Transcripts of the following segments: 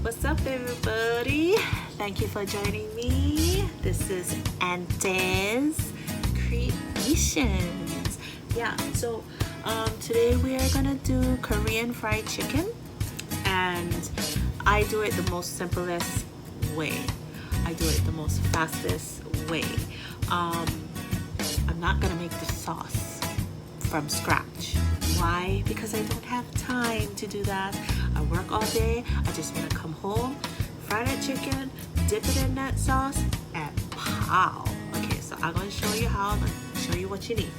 What's up, everybody? Thank you for joining me. This is Auntie's Creations. Yeah, so today we are gonna do Korean fried chicken, and I do it the most simplest way. I do it the most fastest way. I'm not gonna make the sauce from scratch. Why? Because I don't have time to do that. I work all day. I just want to come home, fry that chicken, dip it in that sauce, and pow. Okay, so I'm going to show you how. I'm going to show you what you need.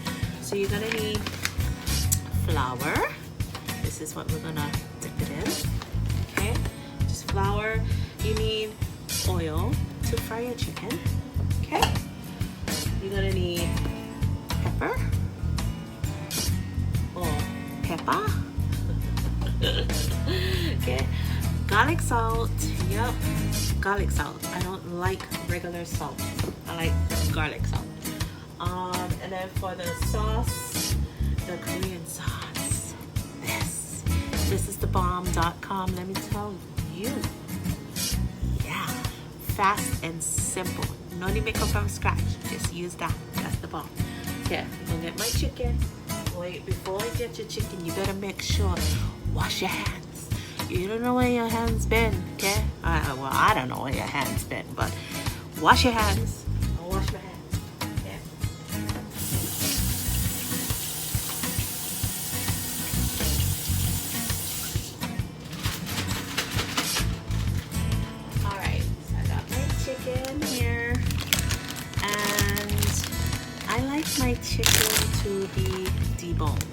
So you're going to need flour. This is what we're going to dip it in. Okay, just flour. You need oil to fry your chicken. Okay, you're going to need pepper. Pepper. Okay, garlic salt. Yep, garlic salt. I don't like regular salt. I like garlic salt. And then for the sauce, the Korean sauce. This is the bomb.com. Let me tell you. Yeah, fast and simple. No need to make it from scratch. Just use that. That's the bomb. Okay, I'm gonna get my chicken. Wait, before you get your chicken, you better make sure wash your hands. You don't know where your hands been, okay? Well, I don't know where your hands been, but wash your hands. I'll wash my hands, okay? All right, so I got my chicken here, and I like my chicken to be deboned.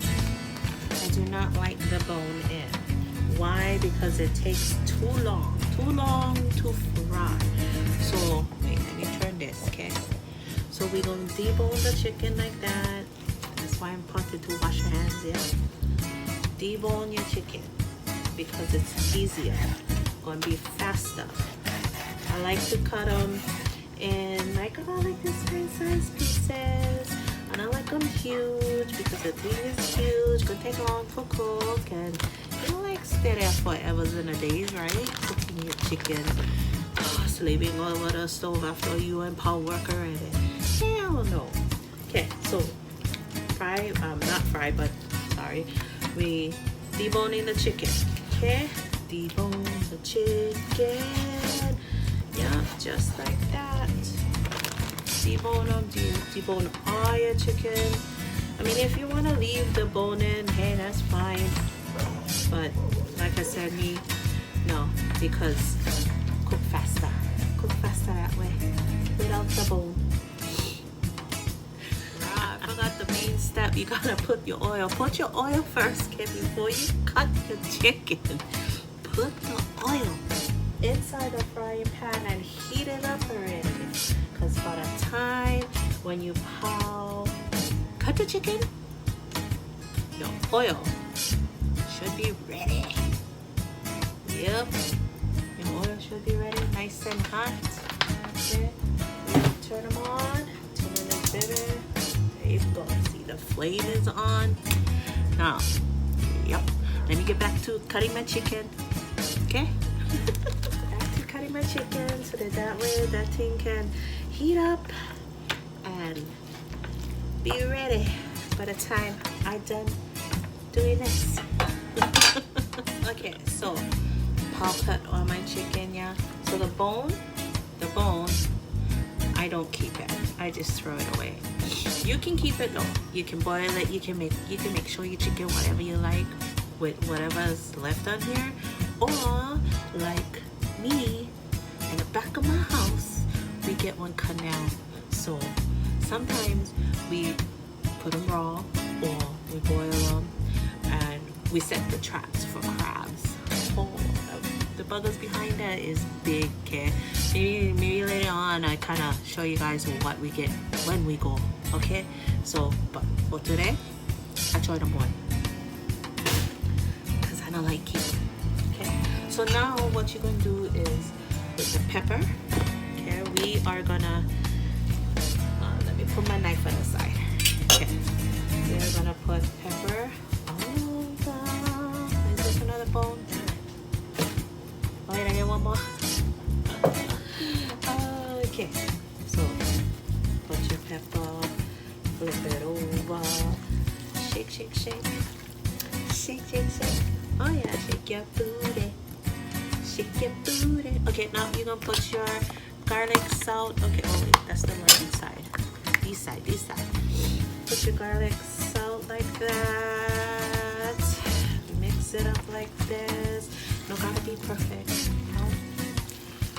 I do not like the bone in. Why? Because it takes too long to fry. So wait, let me turn this, okay? So we're gonna debone the chicken like that. That's why I'm important to wash your hands, yeah? Debone your chicken because it's easier. Gonna be faster. I like to cut them in like about like this size pieces. And I like them huge because the thing is huge. Gonna take long to cook, and you don't like stay there forever and a days, right? Cooking your chicken, sleeping over the stove after you and power worker and it. Hell no. Okay, so we deboning the chicken. Okay, debone the chicken. Yeah, just like that. Debone them, debone all your chicken. I mean, if you want to leave the bone in, hey, that's fine. But like I said, no, because cook faster that way without the bone. I forgot the main step. You gotta put your oil. Put your oil first, okay, before you cut the chicken. Put the oil inside the frying pan and heat it up already. Because by the time when you cut the chicken, your oil should be ready. Yep, your oil should be ready, nice and hot. Okay, turn them on. Turn them bitter. There you go. See, the flame is on. Now, yep. Let me get back to cutting my chicken. Okay. Cutting my chicken so that way that thing can heat up and be ready by the time I'm done doing this. Okay, so I'll cut all my chicken, yeah. So the bone, I don't keep it. I just throw it away. You can keep it though. You can boil it. You can make sure you chicken whatever you like with whatever's left on here, or like me, in the back of my house, we get one canal. So sometimes we put them raw, or we boil them, and we set the traps for crabs. Oh, the buggers behind that is big, okay? Maybe later on I kind of show you guys what we get when we go, okay? So, but for today, I try them one because I don't like keeping. Okay, so now what you're gonna do is with the pepper. Okay, we are gonna let me put my knife on the side. Okay, we're gonna put pepper. Oh God, is this another bone? Oh, wait, I get one mama. Okay, so put your pepper, flip it over, shake, shake, shake, shake, shake, shake. Oh yeah, shake your booty, shake your booty. Okay, now you're gonna put your garlic, salt. Okay, oh wait, that's the wrong side. This side, this side. Put your garlic, salt like that. Mix it up like this. No gotta be perfect. You know?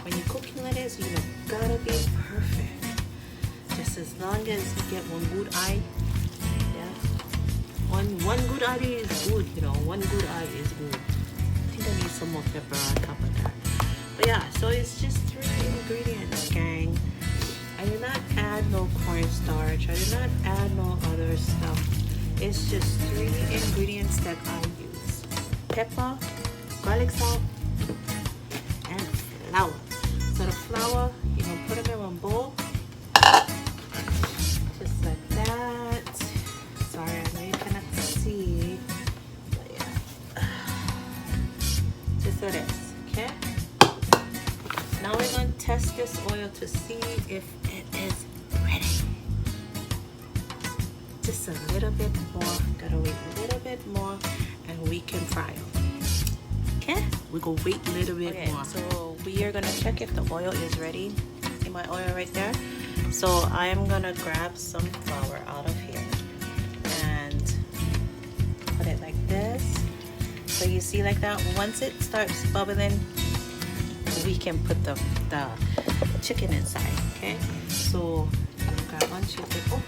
When you're cooking like this, you gotta be perfect. Just as long as you get one good eye. Yeah. One good eye is good, you know. One good eye is good. I think I need some more pepper on top of that. But yeah, so it's just 3 ingredients, gang. I did not add no cornstarch. I did not add no other stuff. It's just 3 ingredients that I use. Pepper, garlic salt, and flour. So the flour, you're going to put them in one bowl. Just like that. Sorry, I know you cannot see. But yeah. Just like this, okay? Now we're going to test this oil to see if it is ready. Just a little bit more. Gotta wait a little bit more and we can fry them. Okay? We're going to wait a little bit more. So we are going to check if the oil is ready. See my oil right there? So I'm going to grab some flour out of here and put it like this. So you see like that? Once it starts bubbling, we can put the chicken inside, okay? So grab one chicken. Oh,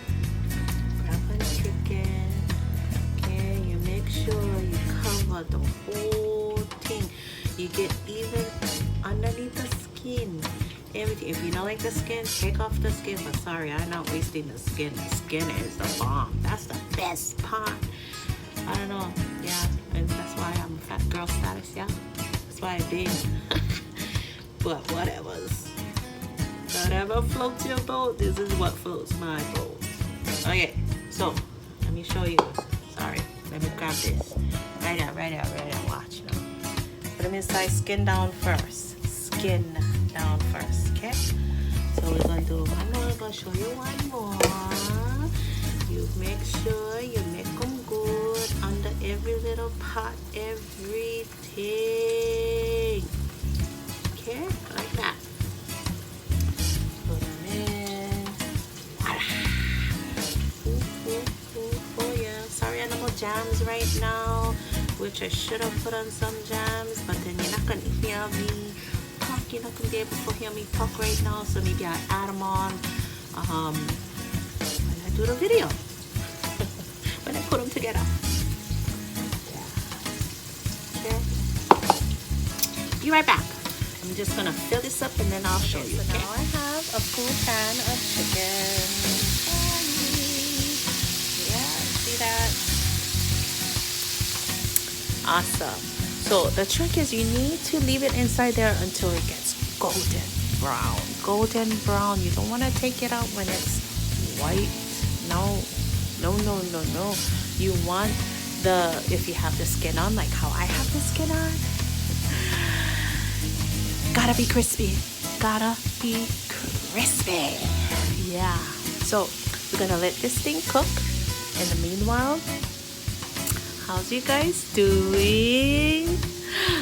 grab one chicken. Okay, you make sure you cover the whole thing. You get even underneath the skin. Everything. If you don't like the skin, take off the skin. But sorry, I'm not wasting the skin. The skin is the bomb. That's the best part. I don't know. Yeah, and that's why I'm fat girl status. Yeah, that's why I big. But whatever floats your boat, this is what floats my boat. Okay, so let me show you. Sorry, let me grab this. Right now, watch now. Put them inside, skin down first. Skin down first, okay? So we're gonna do one more. I'm gonna show you one more. You make sure you make them good under every little pot, everything. Okay, like that. Put them in. Voila. Oh yeah. Sorry, I no more jams right now, which I should have put on some jams, but then you're not gonna hear me talk. You're not gonna be able to hear me talk right now, so maybe I add them on when I do the video. When I put them together. Yeah. Okay. Be right back. I'm just gonna fill this up and then I'll show you. So okay? Now I have a full pan of chicken. Yeah, see that? Awesome. So the trick is you need to leave it inside there until it gets golden brown. Golden brown. You don't want to take it out when it's white. No. You want if you have the skin on, like how I have the skin on, gotta be crispy. Yeah. So we're gonna let this thing cook. In the meanwhile, how's you guys doing?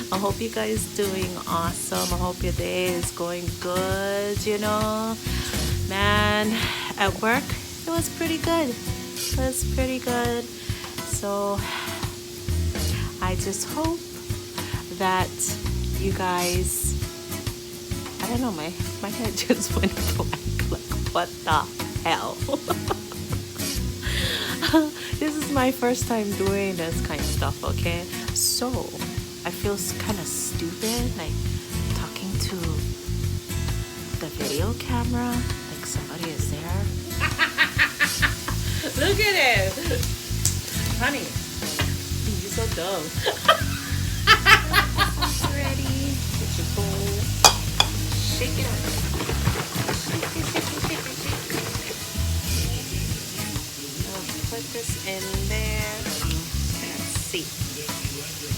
I hope you guys doing awesome. I hope your day is going good, you know. Man, at work, it was pretty good. So I just hope that you guys, I don't know, my head just went blank. Like, what the hell? This is my first time doing this kind of stuff, okay? So I feel kind of stupid, like talking to the video camera, like somebody is there. Look at it, honey. You're so dumb. Ready? Get your bowl. Shake it up. Shake it. I'll put this in there. Let's see.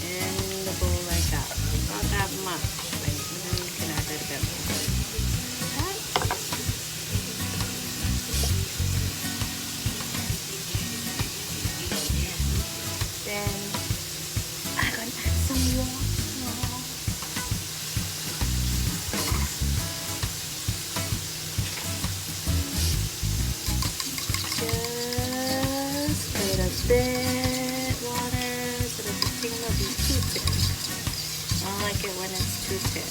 In the bowl like that. Not that much. Like like it when it's too thick.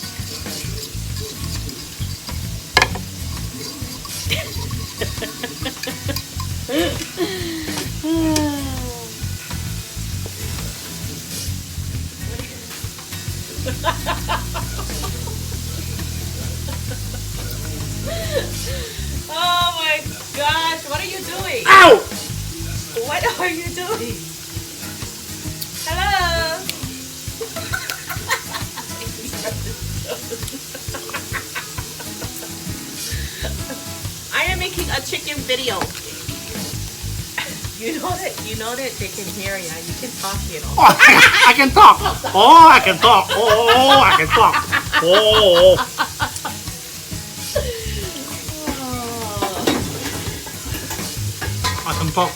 Oh my gosh, what are you doing? Ow! What are you doing? Hello? I am making a chicken video. You know that they can hear you. You can talk, you know. Oh, I can talk. Oh, I can talk. Oh, I can talk. Oh. I can talk.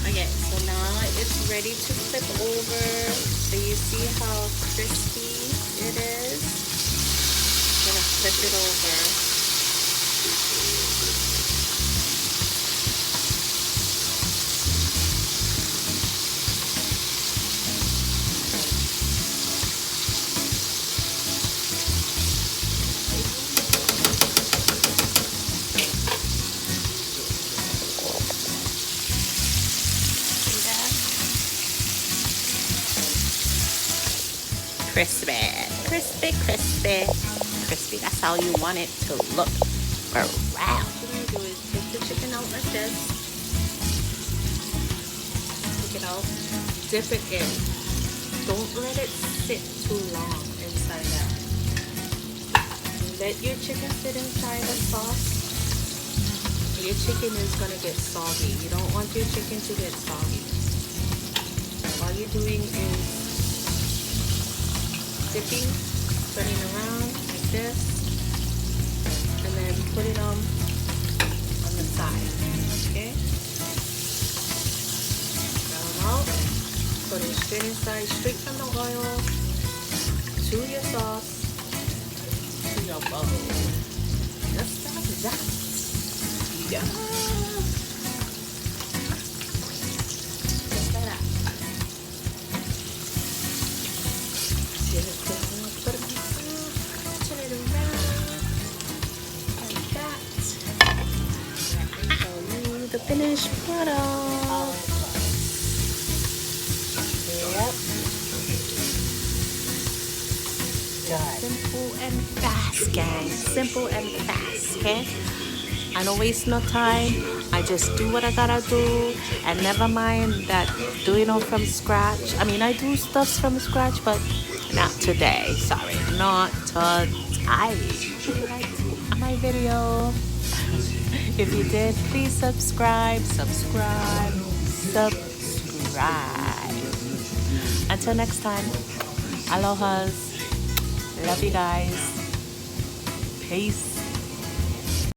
Okay, so now it's ready to flip over. So you see how crispy it is? I'm gonna flip it over. Crispy, crispy, crispy, crispy. That's how you want it to look around. What you do is take the chicken out like this. Take it out, dip it in. Don't let it sit too long inside that. Let your chicken sit inside the sauce. Your chicken is gonna get soggy. You don't want your chicken to get soggy. All you're doing is dipping, turning around like this, and then put it on the side, okay? Roll them out, put it straight inside, straight from the oil, to your sauce, to your bowl. Just like that. Yeah. Just like that. Turn it around like that. Let me show you the finished product. Yep. Simple and fast, guys. Simple and fast, okay? I don't waste no time. I just do what I gotta do, and never mind that doing it from scratch. I mean, I do stuff from scratch, but not today. Sorry, not today. If you liked my video, if you did, please subscribe. Until next time, alohas. Love you guys. Peace.